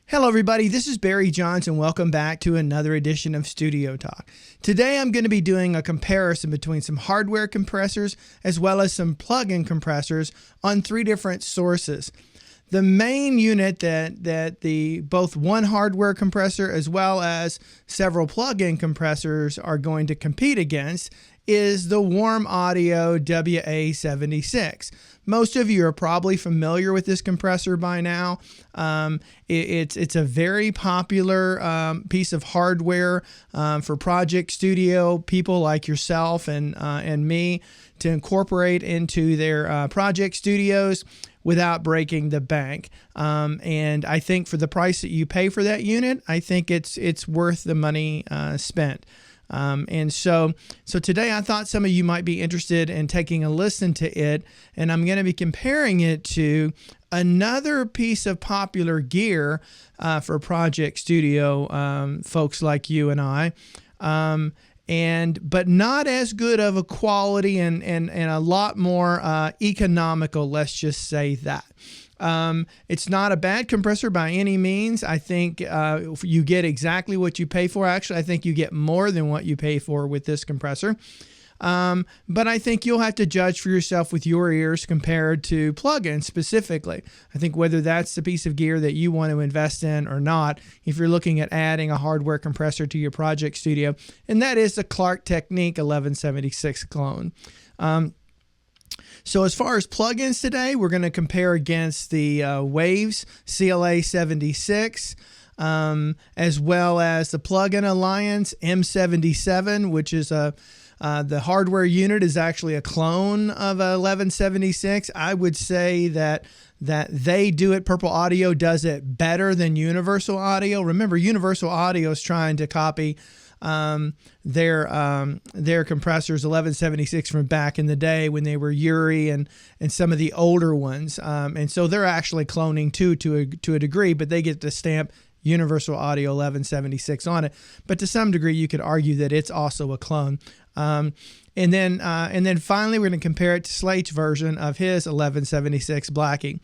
Hello everybody, this is Barry Johnson. Welcome back to another edition of Studio Talk. Today I'm going to be doing a comparison between some hardware compressors as well as some plug-in compressors on three different sources. The main unit that both one hardware compressor as well as several plug-in compressors are going to compete against is the Warm Audio WA76. Most of you are probably familiar with this compressor by now. It's a very popular piece of hardware for project studio people like yourself and me to incorporate into their project studios without breaking the bank. And I think for the price that you pay for that unit, I think it's worth the money spent. And so today I thought some of you might be interested in taking a listen to it, and I'm going to be comparing it to another piece of popular gear for project studio folks like you and I, but not as good of a quality and a lot more economical, let's just say that. It's not a bad compressor by any means. I think you get exactly what you pay for. Actually, I think you get more than what you pay for with this compressor. But I think you'll have to judge for yourself with your ears compared to plugins specifically. I think whether that's the piece of gear that you want to invest in or not, if you're looking at adding a hardware compressor to your project studio, and that is the Klark Teknik 1176 clone. So as far as plugins today, we're going to compare against the Waves CLA76, as well as the Plugin Alliance MC-77, which is the hardware unit is actually a clone of 1176. I would say that they do it. Purple Audio does it better than Universal Audio. Remember, Universal Audio is trying to copy their compressors 1176 from back in the day when they were Uri and some of the older ones, and so they're actually cloning too to a degree, but they get to stamp Universal Audio 1176 on it. But to some degree, you could argue that it's also a clone. And then finally, we're going to compare it to Slate's version of his 1176 Blackie.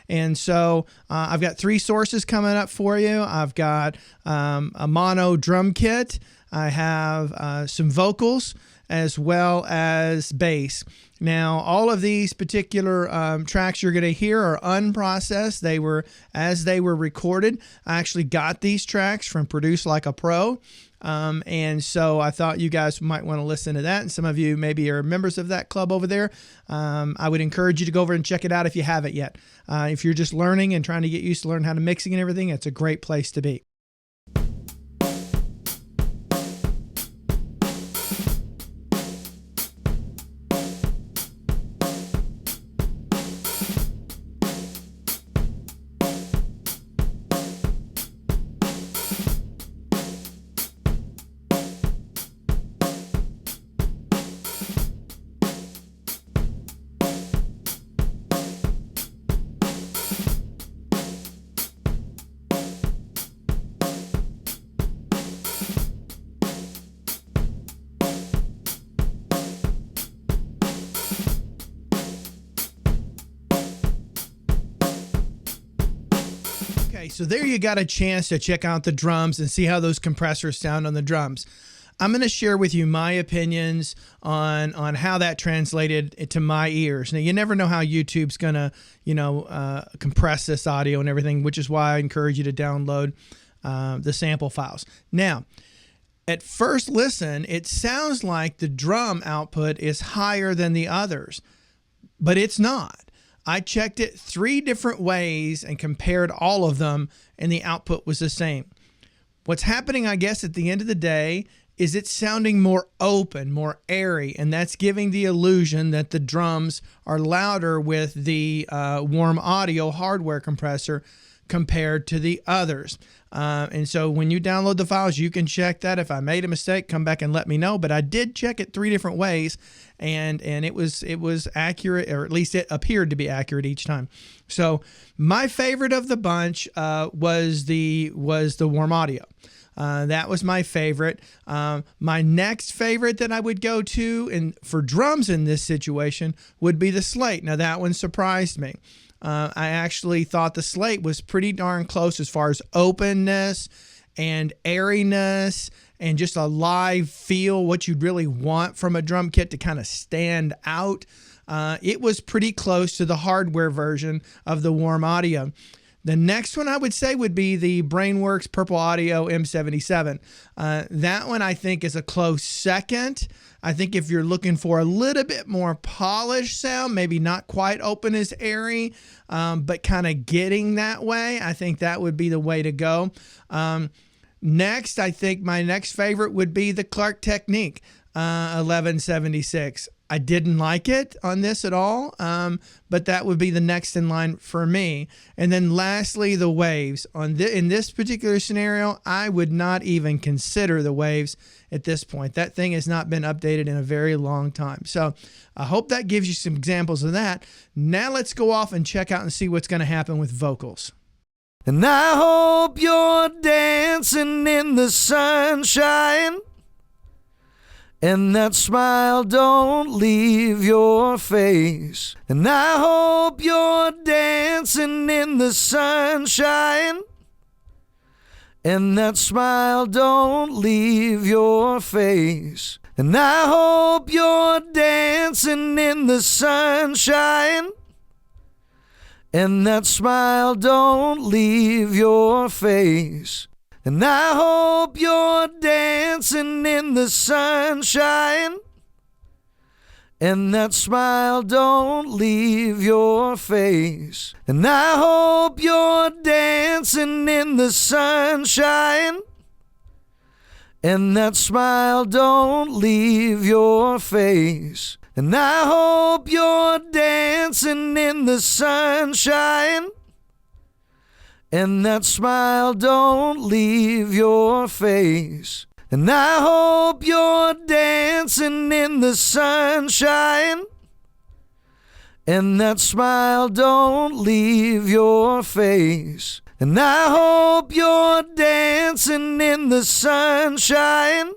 And so I've got three sources coming up for you. I've got a mono drum kit. I have some vocals as well as bass. Now, all of these particular tracks you're going to hear are unprocessed. As they were recorded. I actually got these tracks from Produce Like a Pro. And so I thought you guys might want to listen to that. And some of you maybe are members of that club over there. I would encourage you to go over and check it out if you haven't yet. If you're just learning and trying to get used to learn how to mixing and everything, it's a great place to be. Okay, so there you got a chance to check out the drums and see how those compressors sound on the drums. I'm going to share with you my opinions on how that translated to my ears. Now, you never know how YouTube's going to, compress this audio and everything, which is why I encourage you to download the sample files. Now, at first listen, it sounds like the drum output is higher than the others, but it's not. I checked it three different ways and compared all of them, and the output was the same. What's happening, I guess, at the end of the day is it's sounding more open, more airy, and that's giving the illusion that the drums are louder with the Warm Audio hardware compressor compared to the others. And so when you download the files, you can check that. If I made a mistake, come back and let me know. But I did check it three different ways, and it was accurate, or at least it appeared to be accurate each time. So my favorite of the bunch was the Warm Audio. That was my favorite. My next favorite that I would go to, and for drums in this situation, would be the Slate. Now that one surprised me. I actually thought the Slate was pretty darn close as far as openness and airiness and just a live feel, what you'd really want from a drum kit to kind of stand out. It was pretty close to the hardware version of the Warm Audio. The next one I would say would be the Brainworx Purple Audio M-77. That one I think is a close second. I think if you're looking for a little bit more polished sound, maybe not quite open as airy, but kind of getting that way, I think that would be the way to go. Next, I think my next favorite would be the Klark Teknik 1176. I didn't like it on this at all, but that would be the next in line for me. And then lastly, the Waves. In this particular scenario, I would not even consider the Waves at this point. That thing has not been updated in a very long time. So I hope that gives you some examples of that. Now let's go off and check out and see what's going to happen with vocals. And I hope you're dancing in the sunshine, and that smile don't leave your face. And I hope you're dancing in the sunshine, and that smile don't leave your face. And I hope you're dancing in the sunshine, and that smile don't leave your face. And I hope you're dancing in the sunshine, and that smile don't leave your face. And I hope you're dancing in the sunshine, and that smile don't leave your face. And I hope you're dancing in the sunshine, and that smile don't leave your face. And I hope you're dancing in the sunshine, and that smile don't leave your face. And I hope you're dancing in the sunshine,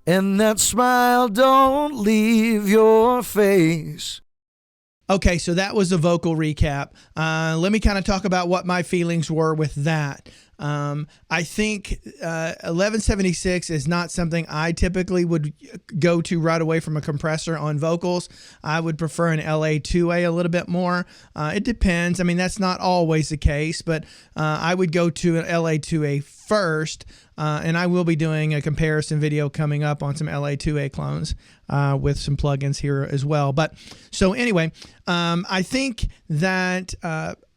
and that smile don't leave your face. Okay, so that was a vocal recap. Let me kind of talk about what my feelings were with that. I think 1176 is not something I typically would go to right away from a compressor on vocals. I would prefer an LA2A a little bit more. It depends. I mean, that's not always the case, but I would go to an LA2A first, and I will be doing a comparison video coming up on some LA2A clones with some plugins here as well. But so anyway, I think that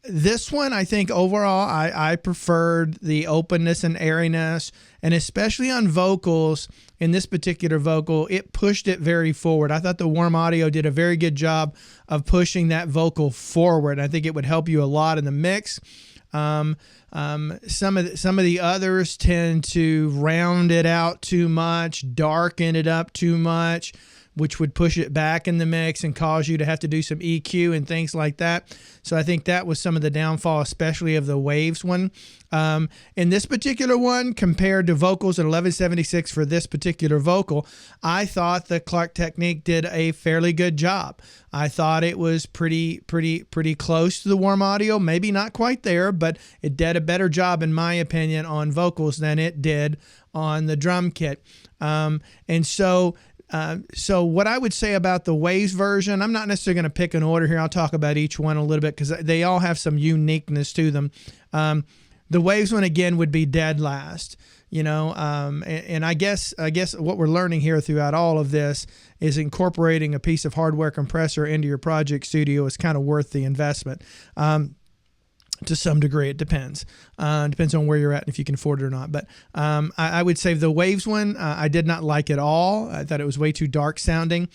this one, I think overall, I preferred the openness and airiness, and especially on vocals. In this particular vocal, it pushed it very forward. I thought the Warm Audio did a very good job of pushing that vocal forward. I think it would help you a lot in the mix. Some of the others tend to round it out too much, darken it up too much, which would push it back in the mix and cause you to have to do some EQ and things like that. So I think that was some of the downfall, especially of the Waves one. In this particular one, compared to vocals at 1176 for this particular vocal, I thought the Klark Teknik did a fairly good job. I thought it was pretty close to the Warm Audio, maybe not quite there, but it did a better job, in my opinion, on vocals than it did on the drum kit. So what I would say about the Waves version, I'm not necessarily going to pick an order here. I'll talk about each one a little bit because they all have some uniqueness to them. The Waves one, again, would be dead last, you know, and I guess what we're learning here throughout all of this is incorporating a piece of hardware compressor into your Project Studio is kind of worth the investment. To some degree, it depends. Depends on where you're at and if you can afford it or not. But I would say the Waves one, I did not like at all. I thought it was way too dark sounding.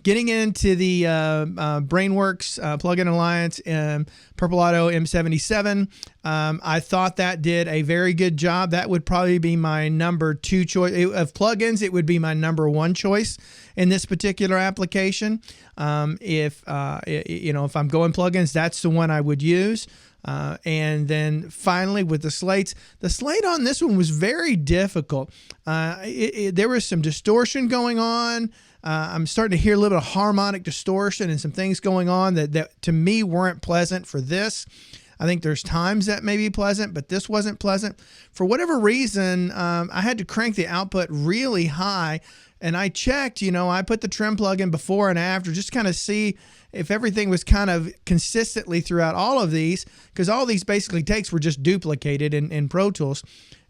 Getting into the Brainworx Plugin Alliance Purple Audio M-77, I thought that did a very good job. That would probably be my number 2 choice. Of plugins, it would be my number 1 choice in this particular application. If I'm going plugins, that's the one I would use. And then finally with the Slate on this one was very difficult. There was some distortion going on. I'm starting to hear a little bit of harmonic distortion and some things going on that to me weren't pleasant for this. I think there's times that may be pleasant, but this wasn't pleasant. For whatever reason, I had to crank the output really high, and I checked, I put the trim plug in before and after, just kind of see if everything was kind of consistently throughout all of these, because all these basically takes were just duplicated in Pro Tools.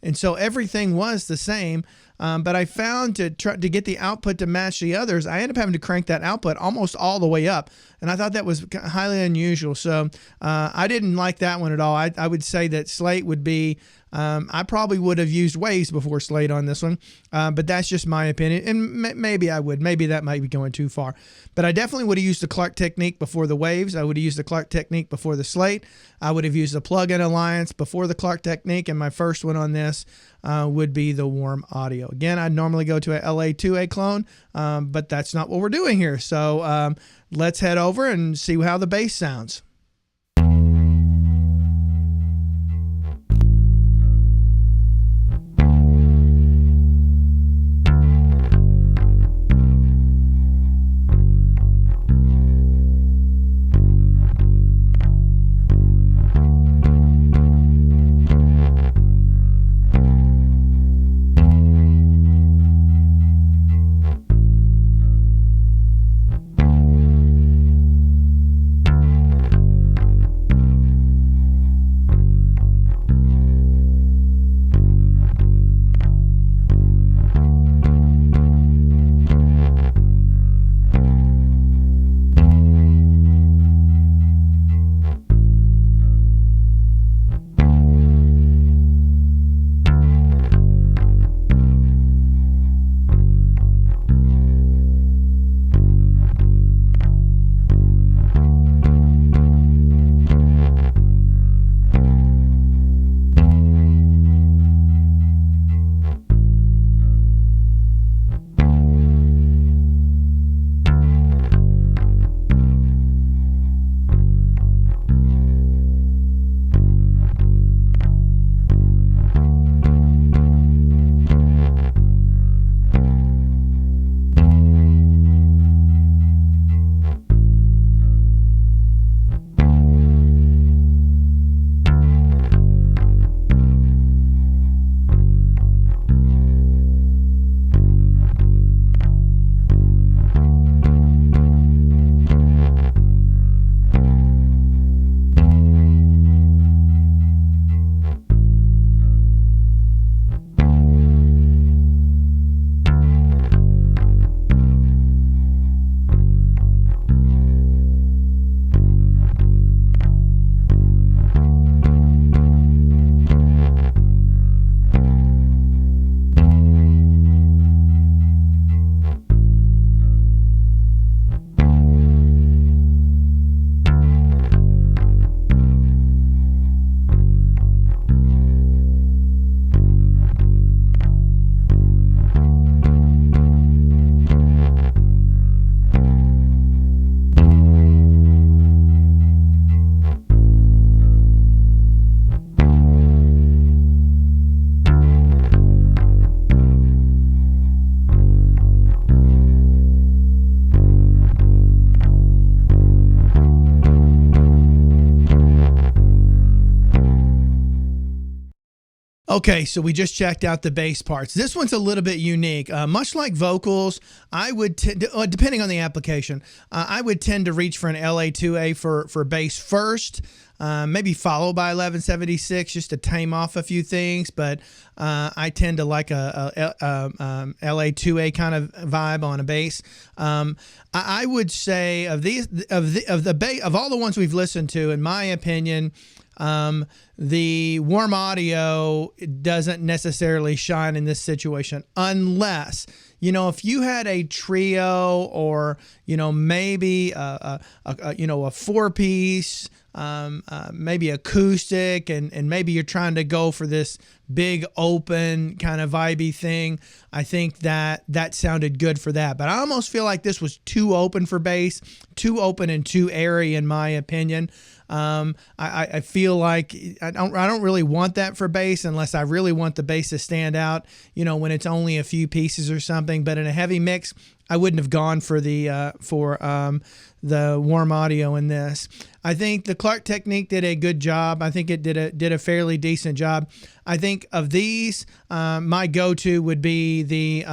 And so everything was the same. But I found to get the output to match the others, I ended up having to crank that output almost all the way up. And I thought that was highly unusual. So I didn't like that one at all. I would say that Slate would be, I probably would have used Waves before Slate on this one. But that's just my opinion. And maybe I would. Maybe that might be going too far. But I definitely would have used the Klark Teknik before the Waves. I would have used the Klark Teknik before the Slate. I would have used the Plug-in Alliance before the Klark Teknik. And my first one on this would be the Warm Audio. Again, I'd normally go to a LA2A clone, but that's not what we're doing here. So let's head over and see how the bass sounds. Okay, so we just checked out the bass parts. This one's a little bit unique. Much like vocals, I would depending on the application, I would tend to reach for an LA2A for bass first, maybe followed by 1176 just to tame off a few things. But I tend to like a LA2A kind of vibe on a bass. I would say of all the ones we've listened to, in my opinion, the Warm Audio doesn't necessarily shine in this situation unless, if you had a trio or, maybe a 4-piece, maybe acoustic, and maybe you're trying to go for this big open kind of vibey thing, I think that sounded good for that. But I almost feel like this was too open for bass, too open and too airy in my opinion. I feel like I don't really want that for bass unless I really want the bass to stand out, when it's only a few pieces or something. But in a heavy mix, I wouldn't have gone for the warm audio in this. I think the Klark Teknik did a good job. I think it did a fairly decent job. I think of these, my go-to would be the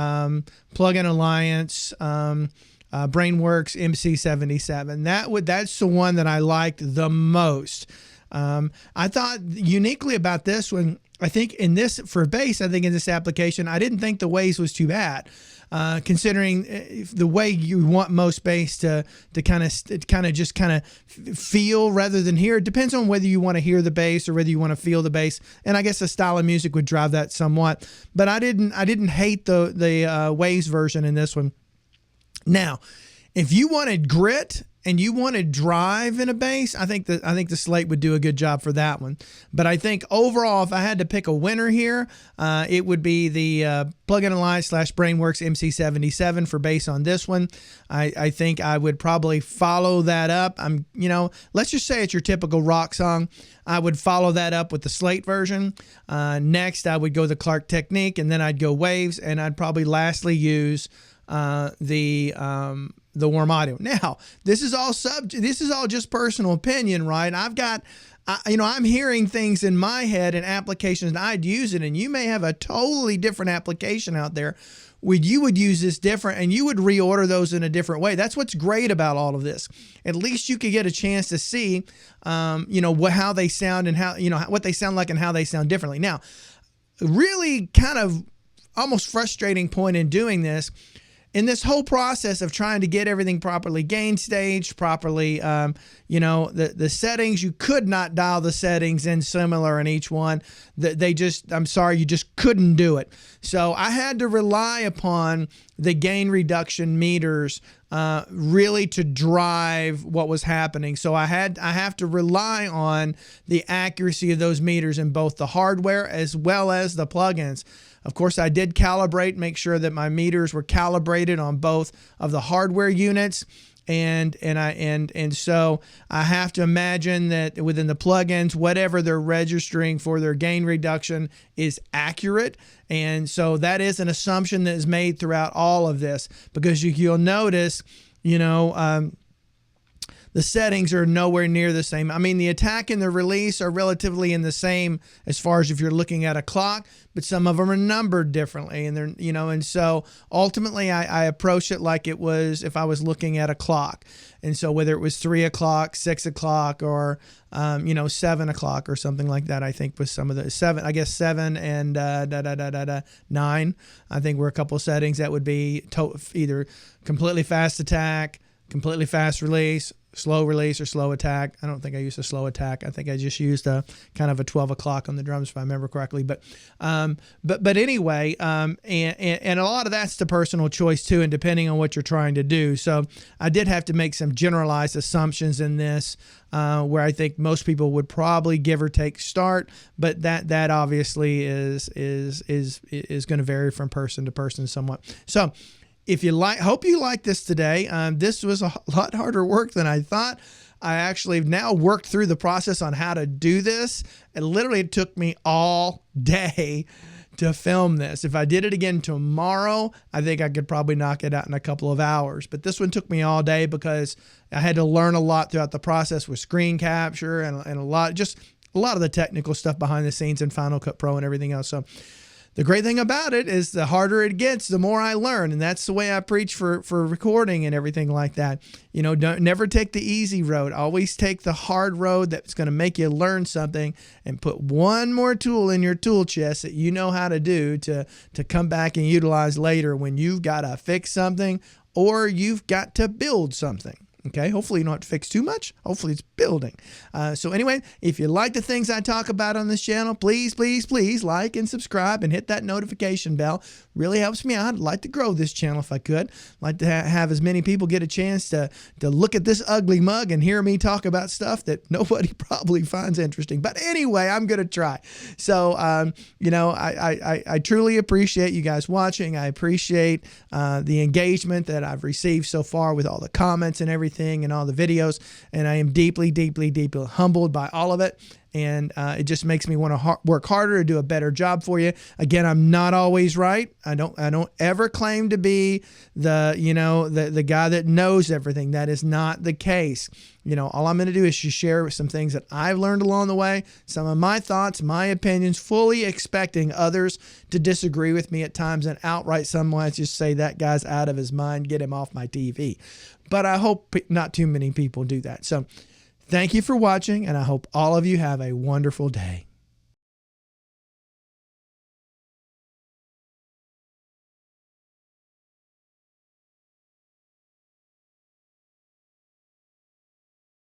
Plug-in Alliance Brainworx MC-77. That's the one that I liked the most. I thought uniquely about this one. I think in this for bass, I think in this application, I didn't think the waves was too bad. Considering the way you want most bass to kind of feel rather than hear. It depends on whether you want to hear the bass or whether you want to feel the bass. And I guess the style of music would drive that somewhat. But I didn't hate the waves version in this one. Now, if you wanted grit and you wanted drive in a bass, I think the Slate would do a good job for that one. But I think overall, if I had to pick a winner here, it would be the Plug-in Alliance / Brainworx MC-77 for bass on this one. I think I would probably follow that up. Let's just say it's your typical rock song. I would follow that up with the Slate version. Next, I would go the Klark Teknik, and then I'd go waves, and I'd probably lastly use the warm audio. Now, this is all just personal opinion, right? I'm hearing things in my head and applications, and I'd use it, and you may have a totally different application out there where you would use this different, and you would reorder those in a different way. That's what's great about all of this. At least you could get a chance to see, how they sound and how, what they sound like and how they sound differently. Now, really kind of almost frustrating point in doing this, in this whole process of trying to get everything properly gain staged, properly, the settings, you could not dial the settings in similar in each one. I'm sorry, you just couldn't do it. So I had to rely upon the gain reduction meters really to drive what was happening. So I have to rely on the accuracy of those meters in both the hardware as well as the plugins. Of course, I did calibrate, make sure that my meters were calibrated on both of the hardware units. And so I have to imagine that within the plugins, whatever they're registering for their gain reduction is accurate. And so that is an assumption that is made throughout all of this, because you'll notice, the settings are nowhere near the same. I mean, the attack and the release are relatively in the same as far as if you're looking at a clock, but some of them are numbered differently. And they're, and so ultimately I approach it like it was if I was looking at a clock. And so whether it was 3 o'clock, 6 o'clock, or 7 o'clock or something like that, I think was some of the 7 and 9, I think were a couple settings that would be either completely fast attack, completely fast release, slow release, or slow attack. I don't think I used a slow attack. I think I just used a kind of a 12 o'clock on the drums, if I remember correctly. But anyway, and a lot of that's the personal choice too, and depending on what you're trying to do. So I did have to make some generalized assumptions in this, where I think most people would probably give or take start, but that obviously is going to vary from person to person somewhat. So, hope you like this today. This was a lot harder work than I thought. I actually have now worked through the process on how to do this. It took me all day to film this. If I did it again tomorrow, I think I could probably knock it out in a couple of hours. But this one took me all day because I had to learn a lot throughout the process with screen capture and a lot of the technical stuff behind the scenes in Final Cut Pro and everything else. So the great thing about it is the harder it gets, the more I learn. And that's the way I preach for recording and everything like that. Never take the easy road. Always take the hard road that's going to make you learn something, and put one more tool in your tool chest that you know how to do to come back and utilize later when you've got to fix something or you've got to build something. Okay, hopefully you don't have to fix too much. Hopefully it's building. So anyway, if you like the things I talk about on this channel, please, please, please like and subscribe and hit that notification bell. Really helps me out. I'd like to grow this channel if I could. I'd like to have as many people get a chance to look at this ugly mug and hear me talk about stuff that nobody probably finds interesting. But anyway, I'm going to try. So, you know, I truly appreciate you guys watching. I appreciate the engagement that I've received so far with all the comments and everything and all the videos, and I am deeply, deeply, deeply humbled by all of it. And it just makes me want to work harder to do a better job for you. Again, I'm not always right. I don't ever claim to be the guy that knows everything. That is not the case. You know, all I'm going to do is just share some things that I've learned along the way, some of my thoughts, my opinions, fully expecting others to disagree with me at times and outright someone just say that guy's out of his mind, get him off my TV. But I hope not too many people do that. So thank you for watching, and I hope all of you have a wonderful day.